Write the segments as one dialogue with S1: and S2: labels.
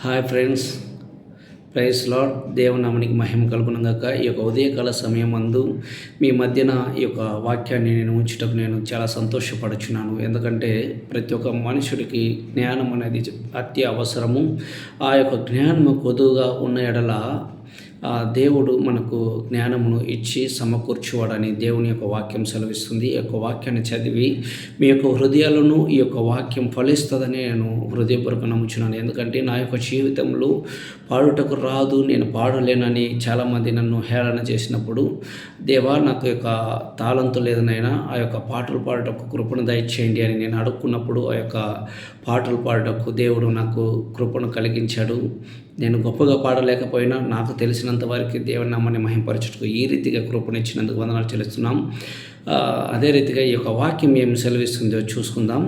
S1: Hi friends, praise lord. దేవునామానికి మహిమ కలుగునుగాక. ఈ యొక్క ఉదయకాల సమయం మందు మీ మధ్యన ఈ యొక్క వాక్యాన్ని నేను ఉంచుటకు నేను చాలా సంతోషపడుచున్నాను. ఎందుకంటే ప్రతి ఒక్క మనుషుడికి జ్ఞానం అనేది అతి అవసరము. ఆ యొక్క జ్ఞానము కొద్దుగా ఉన్న ఎడల దేవుడు మనకు జ్ఞానమును ఇచ్చి సమకూర్చువాడని దేవుని యొక్క వాక్యం సెలవిస్తుంది. ఈ యొక్క వాక్యాన్ని చదివి మీ యొక్క హృదయాలను ఈ యొక్క వాక్యం ఫలిస్తుందని నేను హృదయపూర్వక నమ్ముచున్నాను. ఎందుకంటే నా యొక్క జీవితంలో పాడుటకు రాదు, నేను పాడలేనని చాలామంది నన్ను హేళన చేసినప్పుడు, దేవా నాకు యొక్క తాళంతు లేదనైనా ఆ యొక్క పాటలు పాడుటకు కృపను దయచేయండి అని నేను అడుక్కున్నప్పుడు ఆ యొక్క పాటలు పాడుటకు దేవుడు నాకు కృపను కలిగించాడు. నేను గొప్పగా పాడలేకపోయినా నాకు తెలిసినంత వరకు దేవుని నామాన్ని మహింపరచుటకు ఈ రీతిగా కృపనిచ్చినందుకు వందనాలు చెల్లిస్తున్నాం. అదే రీతిగా ఈ యొక్క వాక్యం ఏం సెలవిస్తుందో చూసుకుందాం.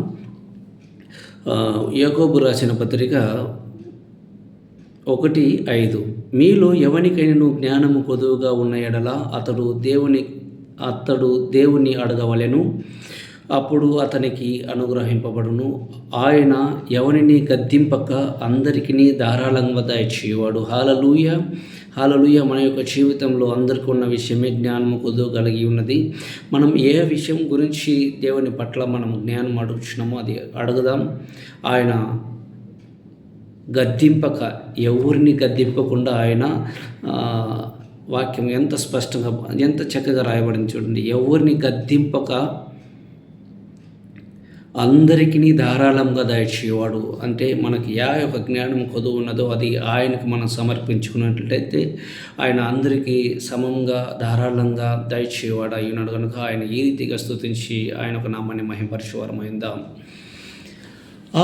S1: యాకోబు రాసిన పత్రిక 1:5 మీలో ఎవనికైనా జ్ఞానము కొదువుగా ఉన్న ఎడల అతడు దేవుని అడగవలెను, అప్పుడు అతనికి అనుగ్రహింపబడును. ఆయన ఎవరిని గద్దింపక అందరికీ ధారాళంగా దయచేవాడు. హల్లెలూయా, హల్లెలూయా. మన యొక్క జీవితంలో అందరికీ ఉన్న విషయమే జ్ఞానము కొద్దుగా కలిగి ఉన్నది. మనం ఏ విషయం గురించి దేవుని పట్ల మనం జ్ఞానం అడుగుతున్నామో అది అడుగుదాం. ఆయన గద్దింపక, ఎవరిని గద్దింపకుండా ఆయన వాక్యం ఎంత స్పష్టంగా ఎంత చక్కగా రాయబడింది చూడండి. ఎవరిని గద్దింపక అందరికీ ధారాళంగా దయచేవాడు. అంటే మనకి యొక్క జ్ఞానం కొదువు ఉన్నదో అది ఆయనకు మనం సమర్పించుకున్నట్లయితే ఆయన అందరికీ సమంగా ధారాళంగా దయచేవాడు అయినాడు కనుక ఆయన ఈ రీతిగా స్తుతించి ఆయన ఒక నామాన్ని మహింపరచువారమైందాం.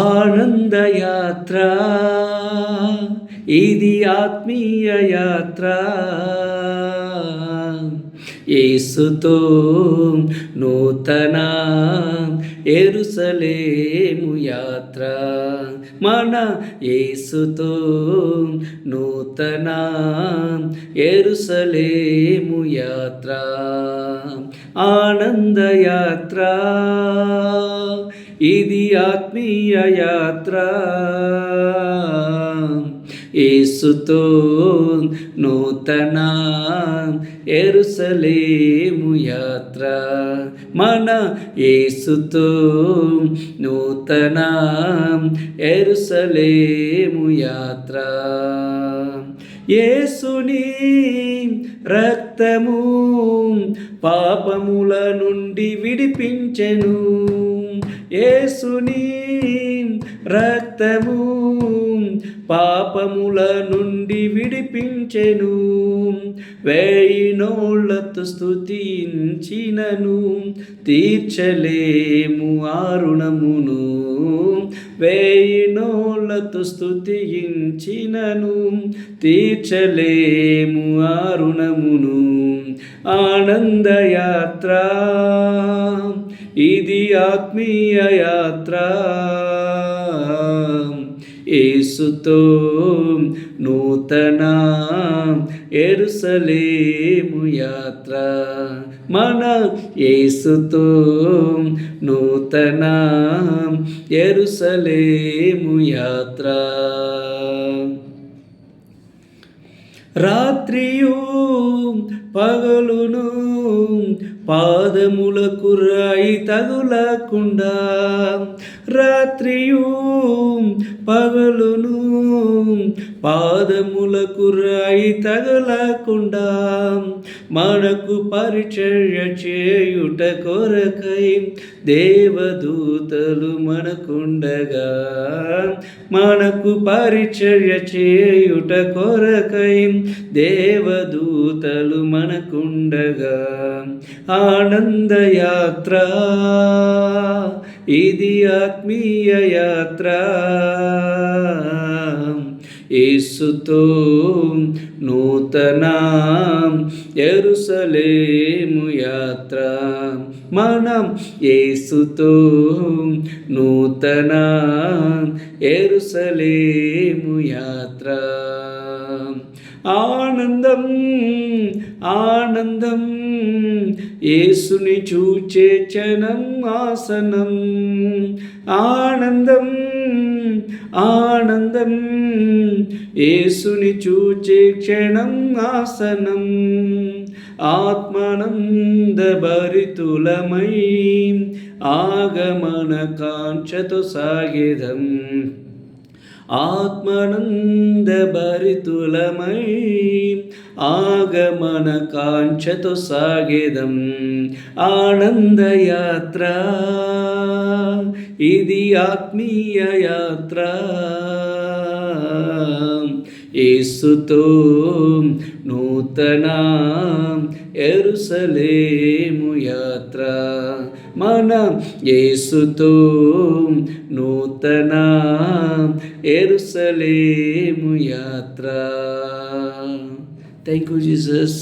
S1: ఆనందయాత్ర ఇది ఆత్మీయ యాత్ర, యేసుతో నూతన యెరూషలేము యాత్ర, మన యేసుతో నూతన యెరూషలేము యాత్ర, ఆనందయాత్ర ఇది ఆత్మీయ యాత్ర, యేసుతో నూతన యెరూషలేము యాత్ర, మన యేసుతో నూతన యెరూషలేము యాత్ర. యేసుని రక్తము పాపముల నుండి విడిపించెను, యేసుని రక్తము పాపముల నుండి విడిపించెను, 1000 నోళ్లతో స్తుతించినను తీర్చలేము ఆ రుణమును, 1000 నోళ్లతో స్తుతించినను తీర్చలేము ఆ రుణమును. ఆనందయాత్ర ఇది ఆత్మీయ యాత్ర, యేసుతో నూతన యెరూషలేము యాత్ర, మన యేసుతో నూతన యెరూషలేము యాత్ర. రాత్రియు పగలును పాదములకు రాయి తగులకుండా, రాత్రియు పగలును పాదములకు రాయి తగలకుండా, మనకు పరిచర్య చేయుట కొరకై దేవదూతలు మనకుండగా, మనకు పరిచర్య చేయుట కొరకై దేవదూతలు మనకుండగా, ఆనందయాత్ర ఇది ఆత్మీయ యాత్ర, యేసుతో నూతన యెరూషలేము యాత్ర, మనం యేసుతో నూతన యెరూషలేము యాత్ర. ఆనందం ఆనందం యేసుని చూచే క్షణం ఆసనం, ఆనందం ఆనందం, యేసుని చూచే క్షణం ఆసనం. ఆత్మానందభరితులమై ఆగమన కాంక్షతో సాగేదం. ఆత్మానందభరితులమై ఆగమన కాంక్షతో సాగేదం. ఆనందయాత్ర ఇది ఆత్మీయ యాత్ర, యేసుతో నూతన యెరూషలేము యాత్ర. మన యేసుతో నూతన యెరూషలేము యాత్ర. Thank you Jesus.